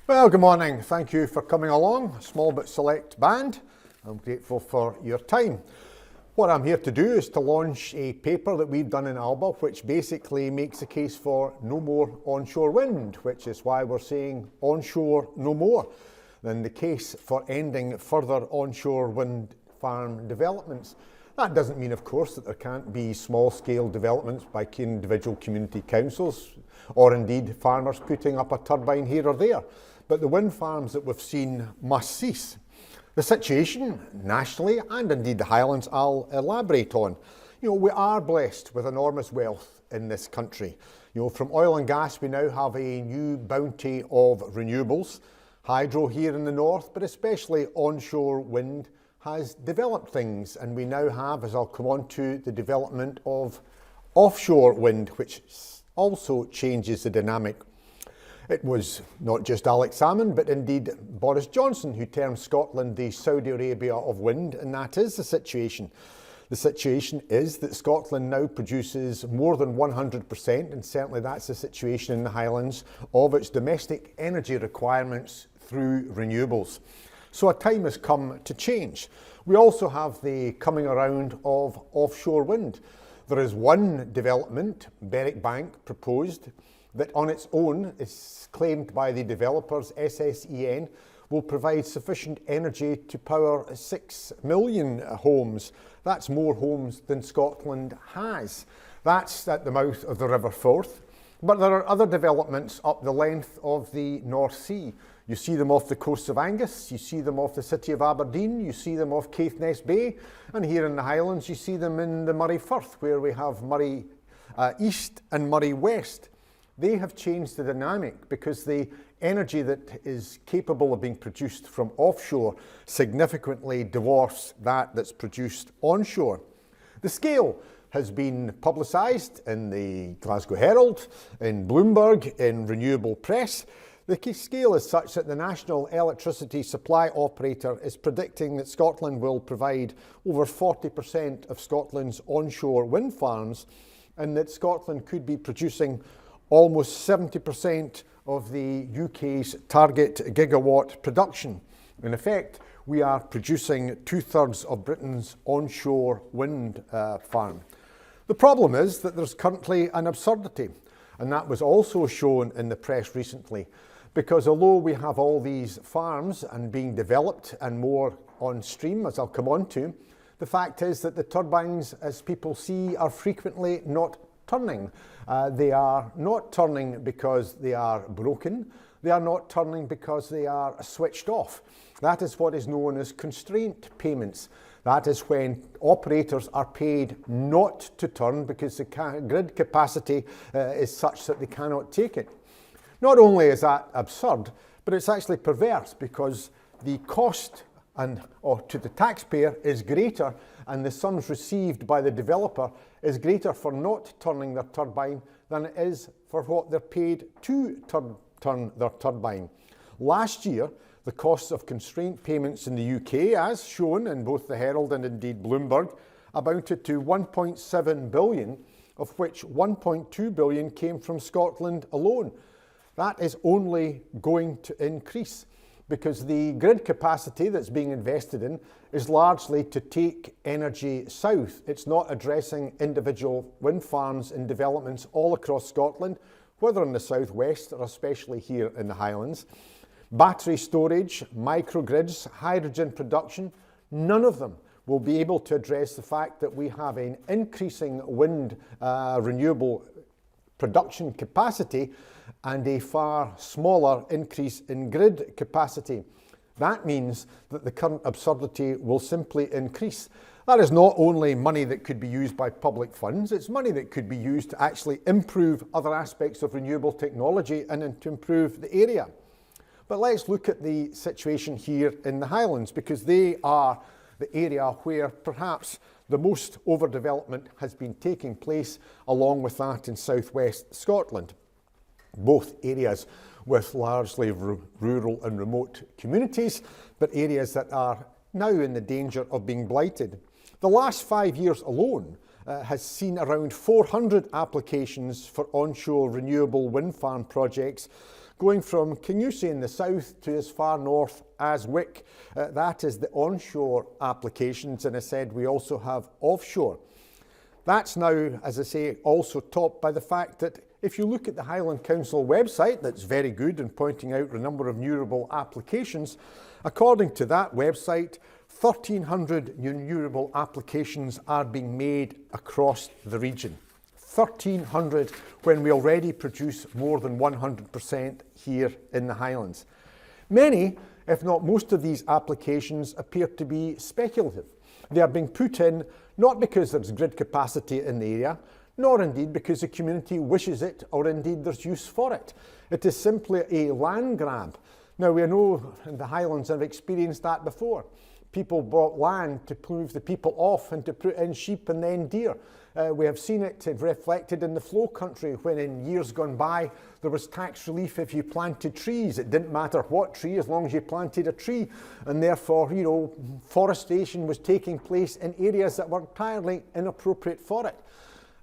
Well, good morning. Thank you for coming along, a small but select band. I'm grateful for your time. What I'm here to do is to launch a paper that we've done in Alba, which basically makes a case for no more onshore wind, which is why we're saying onshore no more, than the case for ending further onshore wind farm developments. That doesn't mean, of course, that there can't be small-scale developments by individual community councils, or indeed farmers putting up a turbine here or there. But the wind farms that we've seen must cease. The situation nationally and indeed the Highlands I'll elaborate on. We are blessed with enormous wealth in this country. From oil and gas we now have a new bounty of renewables. Hydro here in the north, but especially onshore wind has developed things, and we now have, as I'll come on to, the development of offshore wind, which also changes the dynamic. It was not just Alex Salmond, but indeed Boris Johnson who termed Scotland the Saudi Arabia of wind, and that is the situation. The situation is that Scotland now produces more than 100%, and certainly that's the situation in the Highlands, of its domestic energy requirements through renewables. So a time has come to change. We also have the coming around of offshore wind. There is one development, Berwick Bank proposed, that on its own is claimed by the developers, SSEN, will provide sufficient energy to power 6 million homes. That's more homes than Scotland has. That's at the mouth of the River Forth. But there are other developments up the length of the North Sea. You see them off the coast of Angus, you see them off the city of Aberdeen, you see them off Caithness Bay, and here in the Highlands you see them in the Moray Firth, where we have Moray East and Moray West. They have changed the dynamic because the energy that is capable of being produced from offshore significantly dwarfs that's produced onshore. The scale has been publicised in the Glasgow Herald, in Bloomberg, in Renewable Press. The scale is such that the National Electricity Supply Operator is predicting that Scotland will provide over 40% of Scotland's onshore wind farms, and that Scotland could be producing almost 70% of the UK's target gigawatt production. In effect, we are producing 2/3 of Britain's onshore wind farm. The problem is that there's currently an absurdity, and that was also shown in the press recently, because although we have all these farms and being developed and more on stream, as I'll come on to, the fact is that the turbines, as people see, are frequently not turning. They are not turning because they are broken. They are not turning because they are switched off. That is what is known as constraint payments. That is when operators are paid not to turn because the grid capacity is such that they cannot take it. Not only is that absurd, but it's actually perverse because the cost to the taxpayer is greater, and the sums received by the developer is greater for not turning their turbine than it is for what they're paid to turn their turbine. Last year, the costs of constraint payments in the UK, as shown in both the Herald and indeed Bloomberg, amounted to 1.7 billion, of which 1.2 billion came from Scotland alone. That is only going to increase because the grid capacity that's being invested in is largely to take energy south. It's not addressing individual wind farms and developments all across Scotland, whether in the southwest or especially here in the Highlands. Battery storage, microgrids, hydrogen production, none of them will be able to address the fact that we have an increasing wind renewable production capacity and a far smaller increase in grid capacity. That means that the current absurdity will simply increase. That is not only money that could be used by public funds, it's money that could be used to actually improve other aspects of renewable technology and to improve the area. But let's look at the situation here in the Highlands, because they are the area where perhaps the most overdevelopment has been taking place, along with that in southwest Scotland. Both areas with largely rural and remote communities, but areas that are now in the danger of being blighted. The last 5 years alone has seen around 400 applications for onshore renewable wind farm projects going from Kingussie in the south to as far north as Wick. That is the onshore applications, and as I said, we also have offshore. That's now, as I say, also topped by the fact that if you look at the Highland Council website, that's very good in pointing out the number of renewable applications. According to that website, 1,300 renewable applications are being made across the region. 1,300 when we already produce more than 100% here in the Highlands. Many, if not most of these applications appear to be speculative. They are being put in not because there's grid capacity in the area, nor indeed because the community wishes it or indeed there's use for it. It is simply a land grab. Now we know in the Highlands have experienced that before. People bought land to move the people off and to put in sheep and then deer. We have seen it reflected in the Flow Country when in years gone by there was tax relief if you planted trees. It didn't matter what tree as long as you planted a tree, and therefore, you know, forestation was taking place in areas that were entirely inappropriate for it.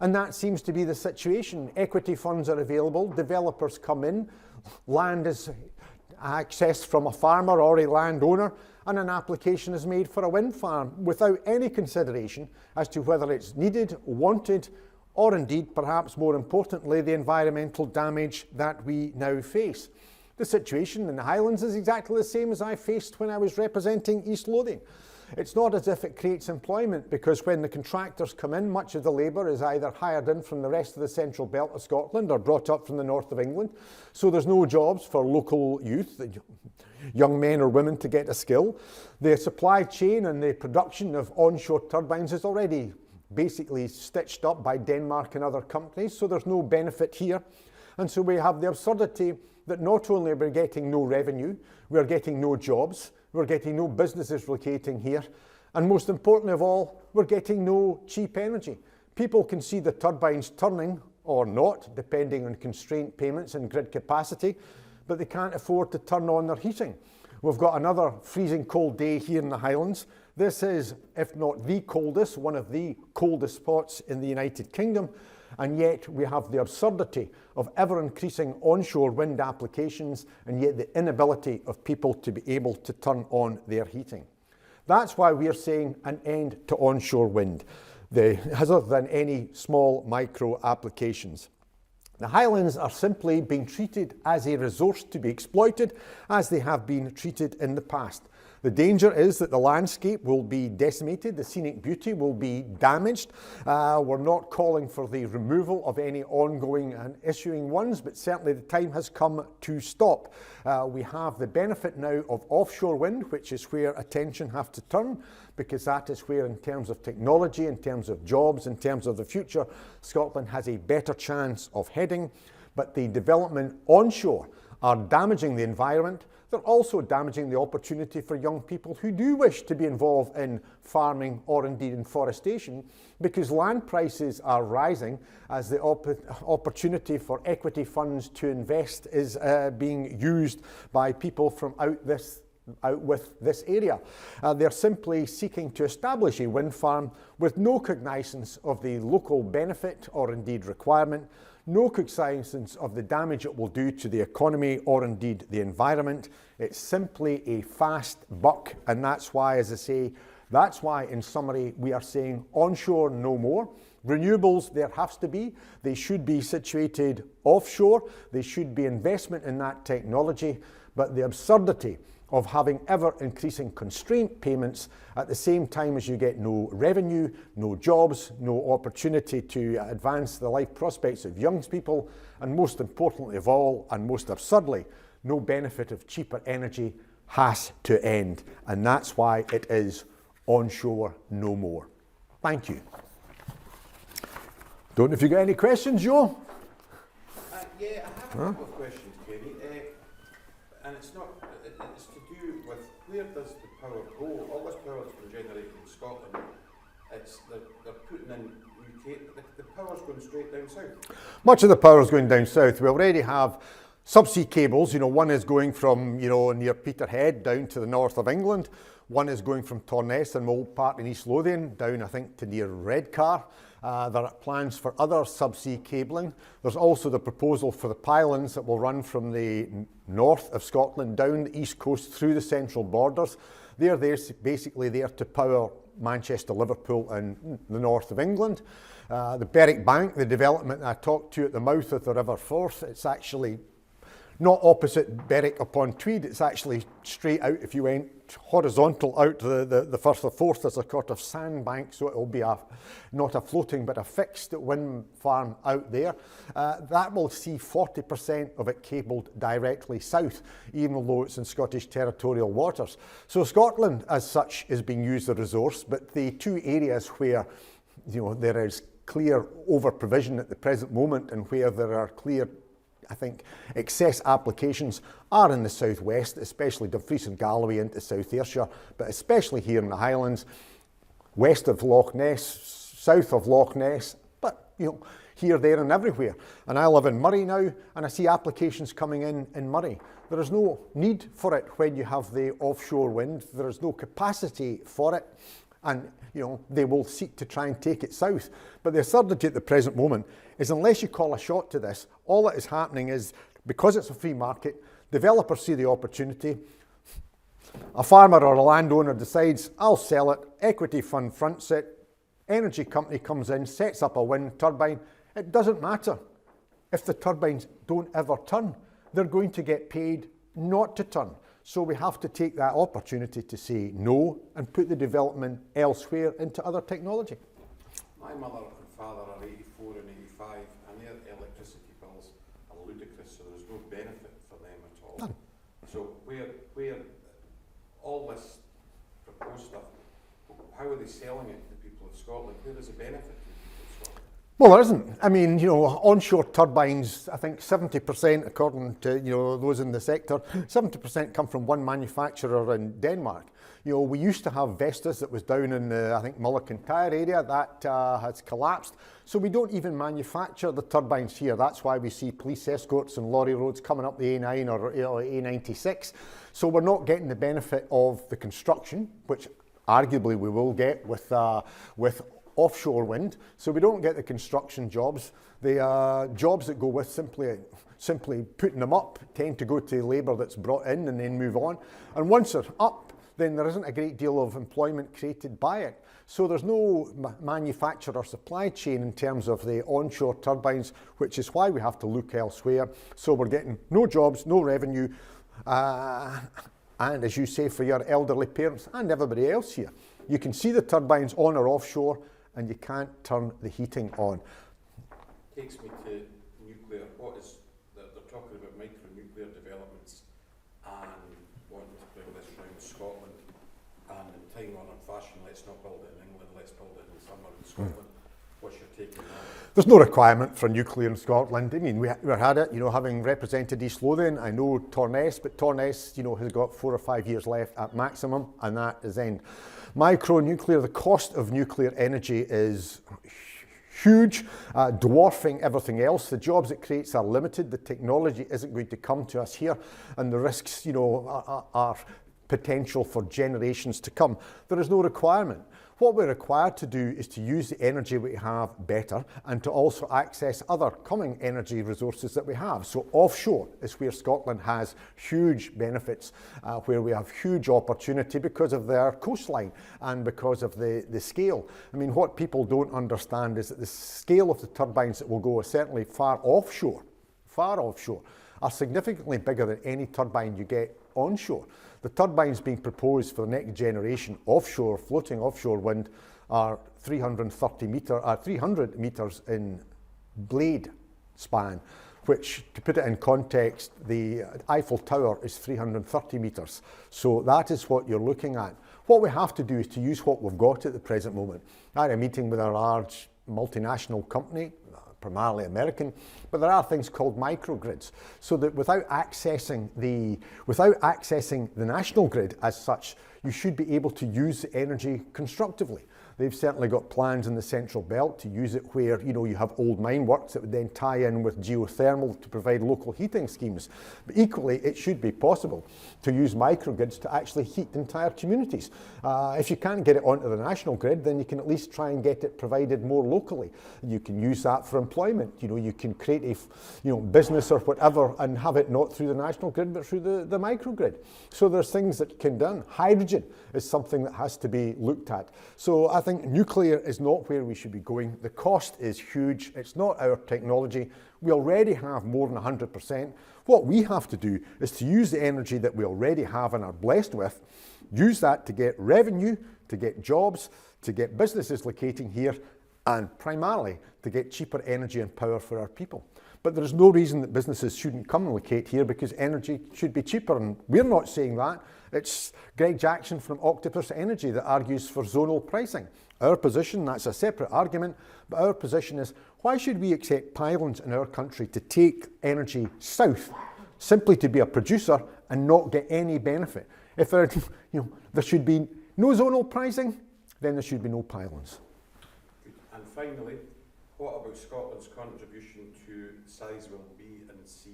And that seems to be the situation. Equity funds are available, developers come in, land is accessed from a farmer or a landowner, and an application is made for a wind farm without any consideration as to whether it's needed, wanted, or indeed, perhaps more importantly, the environmental damage that we now face. The situation in the Highlands is exactly the same as I faced when I was representing East Lothian. It's not as if it creates employment, because when the contractors come in, much of the labour is either hired in from the rest of the central belt of Scotland or brought up from the north of England. So there's no jobs for local youth, young men or women to get a skill. The supply chain and the production of onshore turbines is already basically stitched up by Denmark and other companies, so there's no benefit here. And so we have the absurdity that not only are we getting no revenue, we're getting no jobs, we're getting no businesses locating here, and most importantly of all, we're getting no cheap energy. People can see the turbines turning or not, depending on constraint payments and grid capacity, but they can't afford to turn on their heating. We've got another freezing cold day here in the Highlands. This is, if not the coldest, one of the coldest spots in the United Kingdom, and yet we have the absurdity of ever-increasing onshore wind applications and yet the inability of people to be able to turn on their heating. That's why we're saying an end to onshore wind, other than any small micro applications. The Highlands are simply being treated as a resource to be exploited as they have been treated in the past. The danger is that the landscape will be decimated, the scenic beauty will be damaged. We're not calling for the removal of any ongoing and issuing ones, but certainly the time has come to stop. We have the benefit now of offshore wind, which is where attention has to turn, because that is where, in terms of technology, in terms of jobs, in terms of the future, Scotland has a better chance of heading. But the development onshore are damaging the environment. They're also damaging the opportunity for young people who do wish to be involved in farming or indeed in forestation, because land prices are rising as the opportunity for equity funds to invest is being used by people from out with this area. They're simply seeking to establish a wind farm with no cognizance of the local benefit or indeed requirement, no cognizance of the damage it will do to the economy or indeed the environment. It's simply a fast buck, and that's why, as I say, that's why in summary we are saying onshore no more. Renewables there has to be. They should be situated offshore. They should be investment in that technology, but the absurdity of having ever-increasing constraint payments at the same time as you get no revenue, no jobs, no opportunity to advance the life prospects of young people, and most importantly of all, and most absurdly, no benefit of cheaper energy has to end. And that's why it is onshore no more. Thank you. Don't know if you got any questions, Joe? Yeah, I have a couple of questions, Kenny. And it's to do with where does the power go? All this power that's been generated in Scotland, they're putting in UK, the power's going straight down south. Much of the power is going down south. We already have subsea cables. One is going from, near Peterhead down to the north of England. One is going from Torness and Mold Park in East Lothian down, I think, to near Redcar. There are plans for other subsea cabling. There's also the proposal for the pylons that will run from the north of Scotland down the east coast through the central borders. They're basically there to power Manchester, Liverpool and the north of England. The Berwick Bank, the development I talked to at the mouth of the River Forth, it's actually not opposite Berwick upon Tweed, it's actually straight out. If you went horizontal out to the Firth of Forth, there's a sort of sandbank, so it'll be not a floating but a fixed wind farm out there. That will see 40% of it cabled directly south, even though it's in Scottish territorial waters. So Scotland as such is being used as a resource, but the two areas where there is clear over provision at the present moment and where there are clear, I think, excess applications are in the southwest, especially Dumfries and Galloway into South Ayrshire, but especially here in the Highlands, west of Loch Ness, south of Loch Ness, but here, there and everywhere. And I live in Moray now, and I see applications coming in Moray. There is no need for it when you have the offshore wind. There is no capacity for it. And they will seek to try and take it south. But the absurdity at the present moment is unless you call a shot to this, all that is happening is, because it's a free market, developers see the opportunity, a farmer or a landowner decides, I'll sell it, equity fund fronts it, energy company comes in, sets up a wind turbine. It doesn't matter if the turbines don't ever turn. They're going to get paid not to turn. So we have to take that opportunity to say no and put the development elsewhere into other technology. My mother and father are 84 and 85 and their electricity bills are ludicrous, so there's no benefit for them at all. None. So where all this proposed stuff, how are they selling it to the people of Scotland? Where is the benefit to the people of Scotland? Well, there isn't. I mean, onshore turbines, I think 70%, according to, those in the sector, 70% come from one manufacturer in Denmark. We used to have Vestas that was down in the, I think, Mull of Kintyre area. That has collapsed. So we don't even manufacture the turbines here. That's why we see police escorts and lorry roads coming up the A9 or A96. So we're not getting the benefit of the construction, which arguably we will get with offshore wind. So we don't get the construction jobs. The jobs that go with simply putting them up tend to go to labour that's brought in and then move on. And once they're up, then there isn't a great deal of employment created by it. So there's no manufacturer supply chain in terms of the onshore turbines, which is why we have to look elsewhere. So we're getting no jobs, no revenue, and as you say, for your elderly parents and everybody else here, you can see the turbines on or offshore, and you can't turn the heating on. Takes me to nuclear. They're talking about micro-nuclear developments and wanting to bring this round Scotland, and in time-honoured fashion, let's not build it in England, let's build it in summer in Scotland. What's your take on that? There's no requirement for nuclear in Scotland. I mean, we had it, having represented East Lothian. I know Torness, but Torness, has got 4 or 5 years left at maximum, and that is end. Micro-nuclear, the cost of nuclear energy is huge, dwarfing everything else. The jobs it creates are limited. The technology isn't going to come to us here, and the risks, are potential for generations to come. There is no requirement. What we're required to do is to use the energy we have better and to also access other coming energy resources that we have. So offshore is where Scotland has huge benefits, where we have huge opportunity because of their coastline and because of the scale. I mean, what people don't understand is that the scale of the turbines that will go, certainly far offshore, are significantly bigger than any turbine you get onshore. The turbines being proposed for the next generation offshore, floating offshore wind, are 300 metres in blade span, which, to put it in context, the Eiffel Tower is 330 metres. So that is what you're looking at. What we have to do is to use what we've got at the present moment. I had a meeting with a large multinational company, primarily American, but there are things called microgrids, so that without accessing the national grid as such, you should be able to use the energy constructively. They've certainly got plans in the Central Belt to use it where, you know, you have old mine works that would then tie in with geothermal to provide local heating schemes. But equally, it should be possible to use microgrids to actually heat entire communities. If you can't get it onto the national grid, then you can at least try and get it provided more locally. You can use that for employment. You know, you can create a business or whatever and have it not through the national grid, but through the microgrid. So there's things that can be done. Hydrogen is something that has to be looked at. So I think nuclear is not where we should be going. The cost is huge. It's not our technology. We already have more than 100%. What we have to do is to use the energy that we already have and are blessed with, use that to get revenue, to get jobs, to get businesses locating here, and primarily to get cheaper energy and power for our people. But there is no reason that businesses shouldn't come and locate here because energy should be cheaper, and we're not saying that. It's Greg Jackson from Octopus Energy that argues for zonal pricing. Our position, that's a separate argument, but our position is, why should we accept pylons in our country to take energy south simply to be a producer and not get any benefit? If there should be no zonal pricing, then there should be no pylons. And finally, what about Scotland's contribution to Sizewell B and C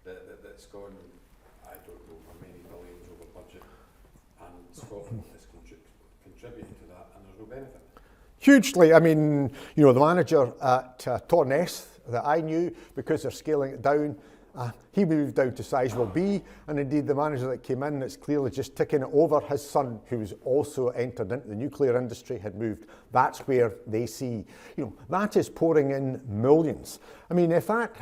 that's gone, I don't know, how many billions over budget, and Scotland is contributing to that and there's no benefit? Hugely. I mean, you know, the manager at Torness that I knew, because they're scaling it down, he moved down to Sizewell B, and indeed the manager that came in that's clearly just ticking it over, his son, who's also entered into the nuclear industry, had moved. That's where they see, you know, that is pouring in millions. I mean, if that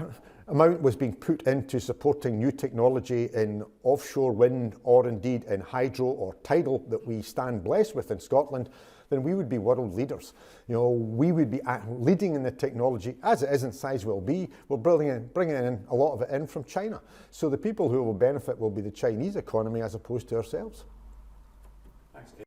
amount was being put into supporting new technology in offshore wind, or indeed in hydro or tidal that we stand blessed with in Scotland, then we would be world leaders. You know, we would be leading in the technology as it is in Sizewell B. We're bringing in a lot of it in from China. So the people who will benefit will be the Chinese economy as opposed to ourselves. Thanks, Dave.